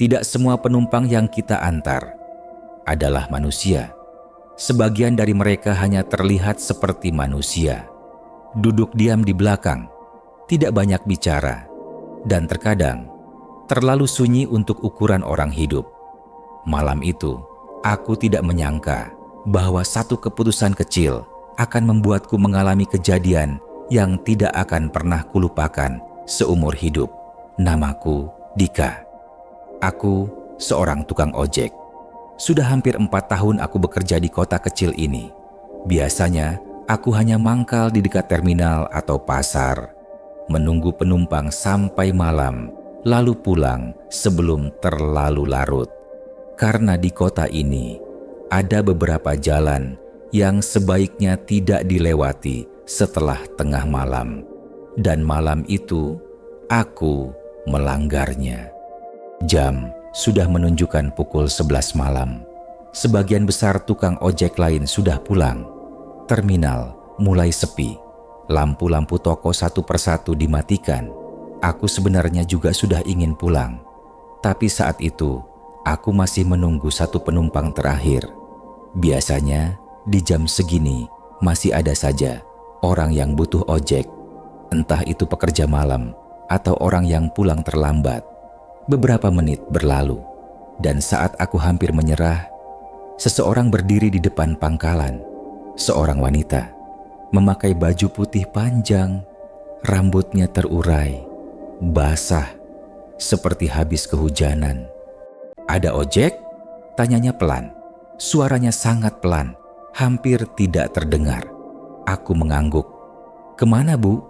Tidak semua penumpang yang kita antar adalah manusia. Sebagian dari mereka hanya terlihat seperti manusia. Duduk diam di belakang, tidak banyak bicara, dan terkadang terlalu sunyi untuk ukuran orang hidup. Malam itu, aku tidak menyangka bahwa satu keputusan kecil akan membuatku mengalami kejadian yang tidak akan pernah kulupakan seumur hidup. Namaku Dika. Aku seorang tukang ojek. Sudah hampir 4 tahun aku bekerja di kota kecil ini. Biasanya, aku hanya mangkal di dekat terminal atau pasar, menunggu penumpang sampai malam, lalu pulang sebelum terlalu larut. Karena di kota ini, ada beberapa jalan yang sebaiknya tidak dilewati setelah tengah malam. Dan malam itu, aku melanggarnya. Jam sudah menunjukkan pukul 11 malam. Sebagian besar tukang ojek lain sudah pulang. Terminal mulai sepi. Lampu-lampu toko satu persatu dimatikan. Aku sebenarnya juga sudah ingin pulang. Tapi saat itu, aku masih menunggu satu penumpang terakhir. Biasanya, di jam segini masih ada saja orang yang butuh ojek. Entah itu pekerja malam atau orang yang pulang terlambat. Beberapa menit berlalu, dan saat aku hampir menyerah, seseorang berdiri di depan pangkalan. Seorang wanita, memakai baju putih panjang, rambutnya terurai, basah, seperti habis kehujanan. "Ada ojek?" tanyanya pelan. Suaranya sangat pelan, hampir tidak terdengar. Aku mengangguk. "Kemana, Bu?"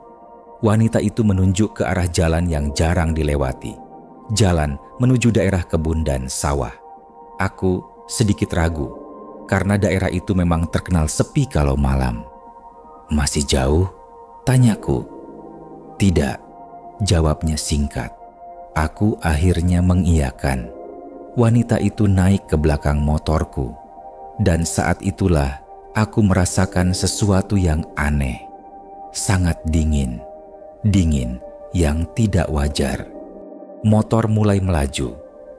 Wanita itu menunjuk ke arah jalan yang jarang dilewati. Jalan menuju daerah kebun dan sawah. Aku sedikit ragu, karena daerah itu memang terkenal sepi kalau malam. "Masih jauh?" tanyaku. "Tidak," jawabnya singkat. Aku akhirnya mengiyakan. Wanita itu naik ke belakang motorku, dan saat itulah aku merasakan sesuatu yang aneh. Sangat dingin, dingin yang tidak wajar. Motor mulai melaju.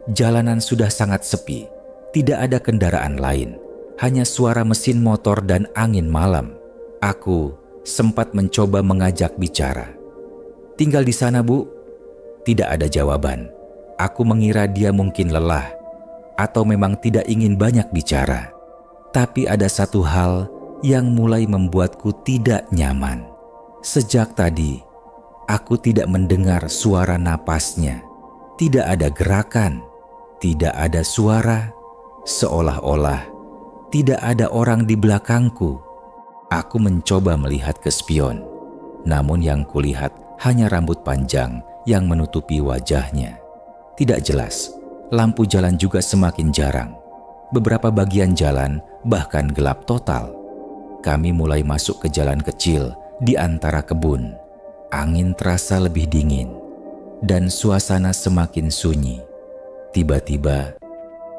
Jalanan sudah sangat sepi. Tidak ada kendaraan lain. Hanya suara mesin motor dan angin malam. Aku sempat mencoba mengajak bicara. "Tinggal di sana, Bu?" Tidak ada jawaban. Aku mengira dia mungkin lelah atau memang tidak ingin banyak bicara. Tapi ada satu hal yang mulai membuatku tidak nyaman. Sejak tadi, aku tidak mendengar suara napasnya. Tidak ada gerakan, tidak ada suara, seolah-olah tidak ada orang di belakangku. Aku mencoba melihat ke spion, namun yang kulihat hanya rambut panjang yang menutupi wajahnya. Tidak jelas, lampu jalan juga semakin jarang. Beberapa bagian jalan bahkan gelap total. Kami mulai masuk ke jalan kecil di antara kebun. Angin terasa lebih dingin dan suasana semakin sunyi. Tiba-tiba,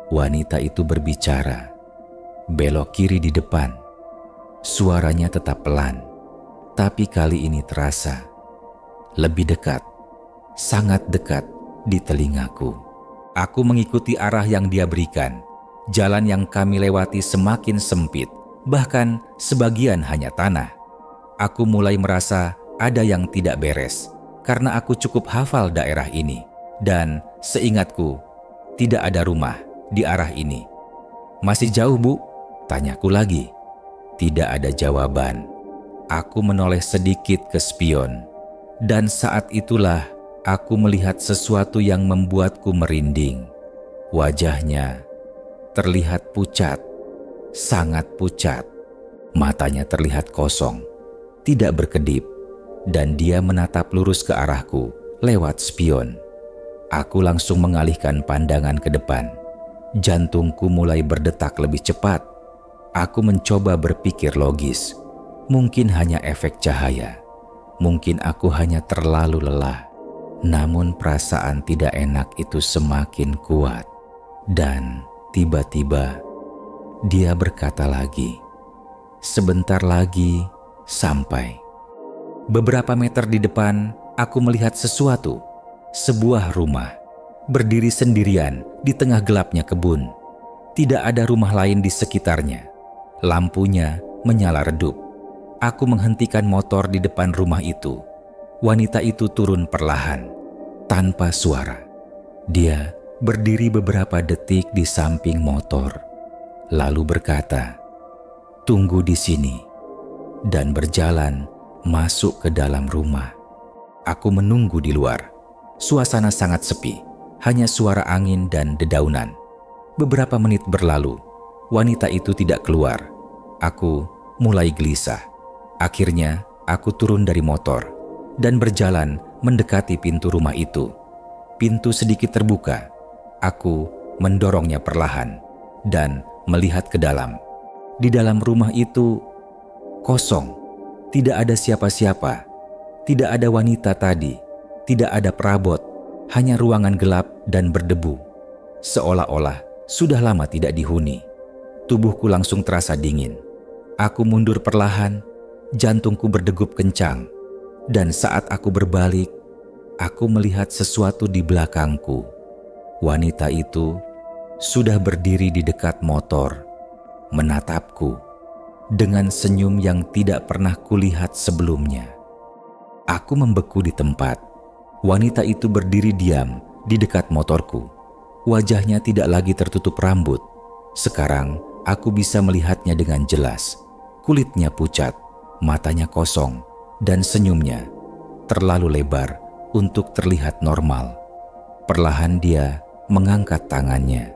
wanita itu berbicara. Belok kiri di depan. Suaranya tetap pelan, tapi kali ini terasa lebih dekat, sangat dekat di telingaku. Aku mengikuti arah yang dia berikan. Jalan yang kami lewati semakin sempit, bahkan sebagian hanya tanah. Aku mulai merasa ada yang tidak beres, karena aku cukup hafal daerah ini. Dan seingatku, tidak ada rumah di arah ini. "Masih jauh, Bu?" tanyaku lagi. Tidak ada jawaban. Aku menoleh sedikit ke spion. Dan saat itulah aku melihat sesuatu yang membuatku merinding. Wajahnya terlihat pucat, sangat pucat. Matanya terlihat kosong, tidak berkedip, dan dia menatap lurus ke arahku lewat spion. Aku langsung mengalihkan pandangan ke depan. Jantungku mulai berdetak lebih cepat. Aku mencoba berpikir logis. Mungkin hanya efek cahaya. Mungkin aku hanya terlalu lelah. Namun perasaan tidak enak itu semakin kuat. Dan tiba-tiba dia berkata lagi, "Sebentar lagi sampai." Beberapa meter di depan, aku melihat sesuatu. Sebuah rumah. berdiri sendirian di tengah gelapnya kebun. Tidak ada rumah lain di sekitarnya. Lampunya menyala redup. Aku menghentikan motor di depan rumah itu. Wanita itu turun perlahan, tanpa suara. Dia berdiri beberapa detik di samping motor, lalu berkata, "Tunggu di sini," dan berjalan masuk ke dalam rumah. Aku menunggu di luar. Suasana sangat sepi, hanya suara angin dan dedaunan. Beberapa menit berlalu, wanita itu tidak keluar. Aku mulai gelisah. Akhirnya, aku turun dari motor dan berjalan mendekati pintu rumah itu. Pintu sedikit terbuka. Aku mendorongnya perlahan dan melihat ke dalam. Di dalam rumah itu kosong. Tidak ada siapa-siapa. Tidak ada wanita tadi. Tidak ada perabot. Hanya ruangan gelap dan berdebu. Seolah-olah sudah lama tidak dihuni. Tubuhku langsung terasa dingin. Aku mundur perlahan, jantungku berdegup kencang. Dan saat aku berbalik, aku melihat sesuatu di belakangku. Wanita itu sudah berdiri di dekat motor, menatapku dengan senyum yang tidak pernah kulihat sebelumnya. Aku membeku di tempat. Wanita itu berdiri diam di dekat motorku. Wajahnya tidak lagi tertutup rambut. Sekarang aku bisa melihatnya dengan jelas. Kulitnya pucat, matanya kosong, dan senyumnya terlalu lebar untuk terlihat normal. Perlahan dia mengangkat tangannya,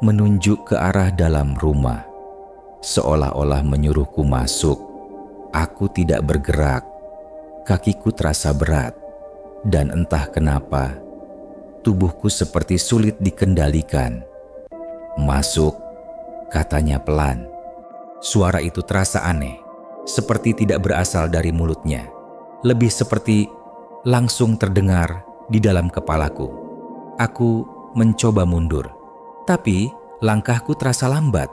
menunjuk ke arah dalam rumah, seolah-olah menyuruhku masuk. Aku tidak bergerak. Kakiku terasa berat, dan entah kenapa tubuhku seperti sulit dikendalikan. "Masuk," katanya pelan. Suara itu terasa aneh, seperti tidak berasal dari mulutnya. Lebih seperti langsung terdengar di dalam kepalaku. Aku mencoba mundur, tapi langkahku terasa lambat,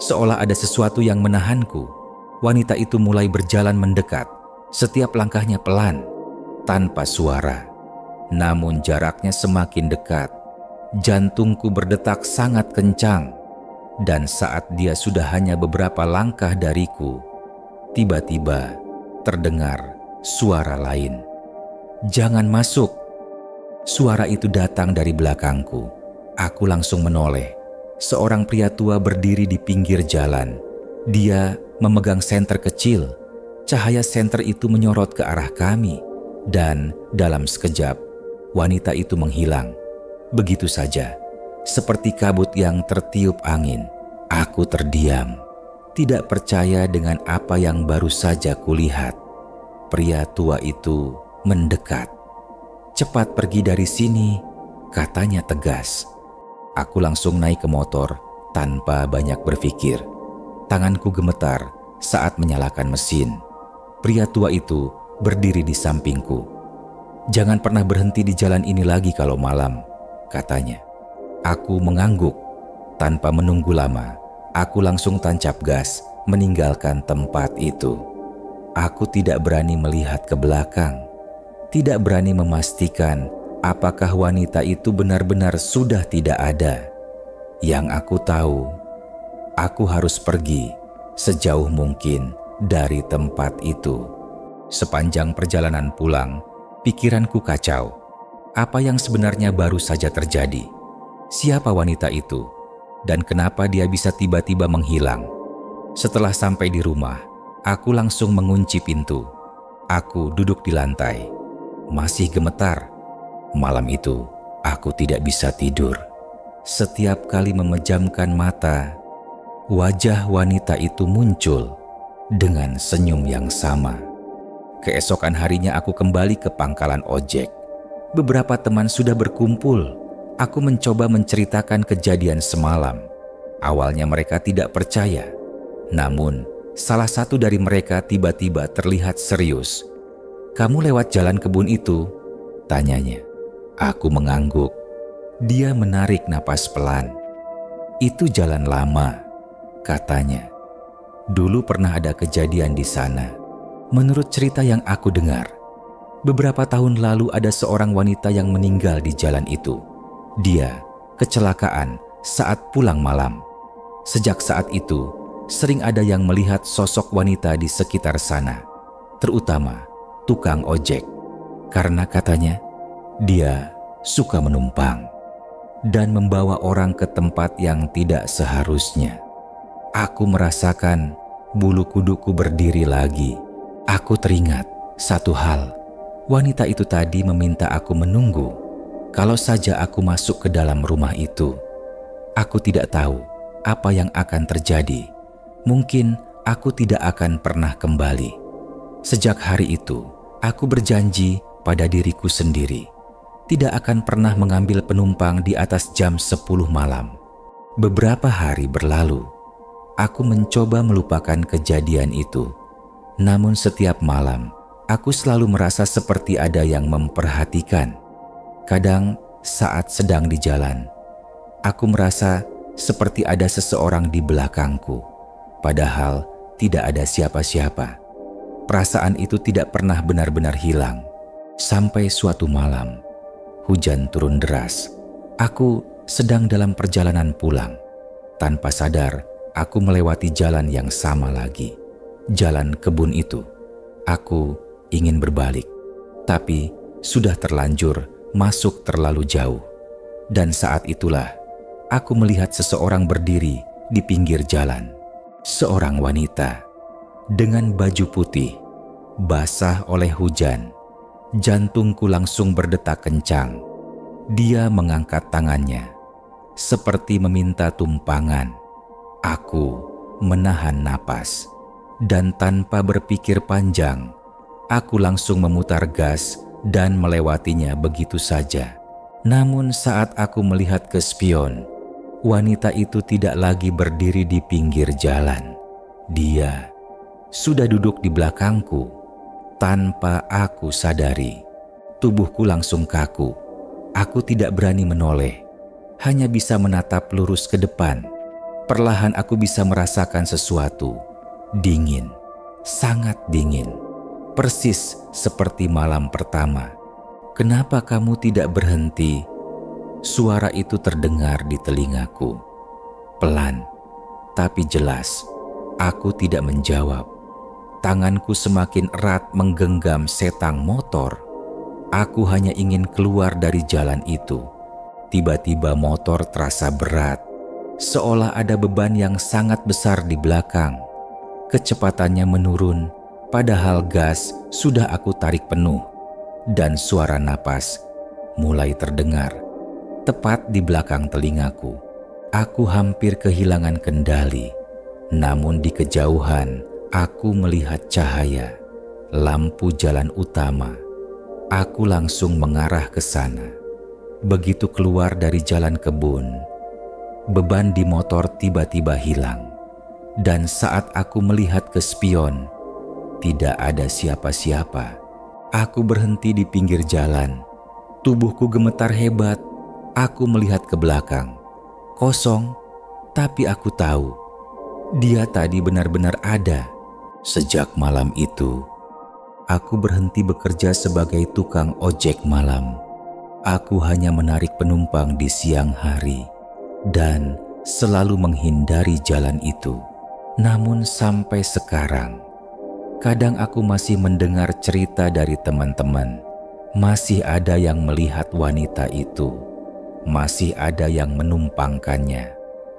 seolah ada sesuatu yang menahanku. Wanita itu mulai berjalan mendekat, setiap langkahnya pelan, tanpa suara. Namun jaraknya semakin dekat. Jantungku berdetak sangat kencang. Dan saat dia sudah hanya beberapa langkah dariku, tiba-tiba terdengar suara lain. "Jangan masuk!" Suara itu datang dari belakangku. Aku langsung menoleh. Seorang pria tua berdiri di pinggir jalan. Dia memegang senter kecil. Cahaya senter itu menyorot ke arah kami. Dan dalam sekejap, wanita itu menghilang. Begitu saja, seperti kabut yang tertiup angin. Aku terdiam, tidak percaya dengan apa yang baru saja kulihat. Pria tua itu mendekat. "Cepat pergi dari sini," katanya tegas. Aku langsung naik ke motor tanpa banyak berpikir. Tanganku gemetar saat menyalakan mesin. Pria tua itu berdiri di sampingku. "Jangan pernah berhenti di jalan ini lagi kalau malam," katanya. Aku mengangguk. Tanpa menunggu lama, aku langsung tancap gas meninggalkan tempat itu. Aku tidak berani melihat ke belakang. Tidak berani memastikan apakah wanita itu benar-benar sudah tidak ada. Yang aku tahu, aku harus pergi sejauh mungkin dari tempat itu. Sepanjang perjalanan pulang, pikiranku kacau. Apa yang sebenarnya baru saja terjadi? Siapa wanita itu? Dan kenapa dia bisa tiba-tiba menghilang? Setelah sampai di rumah, aku langsung mengunci pintu. Aku duduk di lantai, masih gemetar. Malam itu, aku tidak bisa tidur. Setiap kali memejamkan mata, wajah wanita itu muncul dengan senyum yang sama. Keesokan harinya aku kembali ke pangkalan ojek. Beberapa teman sudah berkumpul. Aku mencoba menceritakan kejadian semalam. Awalnya mereka tidak percaya. Namun, salah satu dari mereka tiba-tiba terlihat serius. "Kamu lewat jalan kebun itu?" tanyanya. Aku mengangguk. Dia menarik napas pelan. "Itu jalan lama," katanya. "Dulu pernah ada kejadian di sana. Menurut cerita yang aku dengar, beberapa tahun lalu ada seorang wanita yang meninggal di jalan itu. Dia kecelakaan saat pulang malam. Sejak saat itu, sering ada yang melihat sosok wanita di sekitar sana, terutama tukang ojek, karena katanya dia suka menumpang dan membawa orang ke tempat yang tidak seharusnya. Aku merasakan bulu kuduku berdiri lagi. Aku teringat satu hal. Wanita itu tadi meminta aku menunggu. Kalau saja aku masuk ke dalam rumah itu, aku tidak tahu apa yang akan terjadi. Mungkin aku tidak akan pernah kembali. Sejak hari itu, aku berjanji pada diriku sendiri, tidak akan pernah mengambil penumpang di atas jam 10 malam. Beberapa hari berlalu, aku mencoba melupakan kejadian itu. Namun setiap malam, aku selalu merasa seperti ada yang memperhatikan. Kadang saat sedang di jalan, aku merasa seperti ada seseorang di belakangku, padahal tidak ada siapa-siapa. Perasaan itu tidak pernah benar-benar hilang. Sampai suatu malam, hujan turun deras. Aku sedang dalam perjalanan pulang. Tanpa sadar, aku melewati jalan yang sama lagi. Jalan kebun itu. Aku ingin berbalik, tapi sudah terlanjur masuk terlalu jauh. Dan saat itulah, aku melihat seseorang berdiri di pinggir jalan. Seorang wanita dengan baju putih, basah oleh hujan. Jantungku langsung berdetak kencang. Dia mengangkat tangannya, seperti meminta tumpangan. Aku menahan napas, dan tanpa berpikir panjang, aku langsung memutar gas dan melewatinya begitu saja. Namun saat aku melihat ke spion, wanita itu tidak lagi berdiri di pinggir jalan. Dia sudah duduk di belakangku. Tanpa aku sadari, tubuhku langsung kaku. Aku tidak berani menoleh, hanya bisa menatap lurus ke depan. Perlahan aku bisa merasakan sesuatu. Dingin, sangat dingin. Persis seperti malam pertama. "Kenapa kamu tidak berhenti?" Suara itu terdengar di telingaku. Pelan, tapi jelas. Aku tidak menjawab. Tanganku semakin erat menggenggam setang motor. Aku hanya ingin keluar dari jalan itu. Tiba-tiba motor terasa berat, seolah ada beban yang sangat besar di belakang. Kecepatannya menurun, padahal gas sudah aku tarik penuh. Dan suara napas mulai terdengar tepat di belakang telingaku. Aku hampir kehilangan kendali. Namun di kejauhan, aku melihat cahaya lampu jalan utama. Aku langsung mengarah ke sana. Begitu keluar dari jalan kebun, beban di motor tiba-tiba hilang. Dan saat aku melihat ke spion, tidak ada siapa-siapa. Aku berhenti di pinggir jalan. Tubuhku gemetar hebat. Aku melihat ke belakang. Kosong, tapi aku tahu dia tadi benar-benar ada. Sejak malam itu, aku berhenti bekerja sebagai tukang ojek malam. Aku hanya menarik penumpang di siang hari dan selalu menghindari jalan itu. Namun sampai sekarang, kadang aku masih mendengar cerita dari teman-teman. Masih ada yang melihat wanita itu. Masih ada yang menumpangkannya.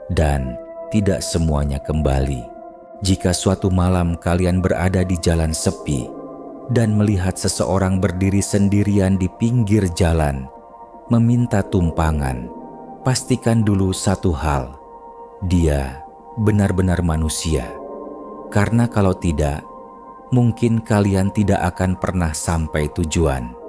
Dan tidak semuanya kembali. Jika suatu malam kalian berada di jalan sepi dan melihat seseorang berdiri sendirian di pinggir jalan, meminta tumpangan, pastikan dulu satu hal. Dia benar-benar manusia. Karena kalau tidak, mungkin kalian tidak akan pernah sampai tujuan.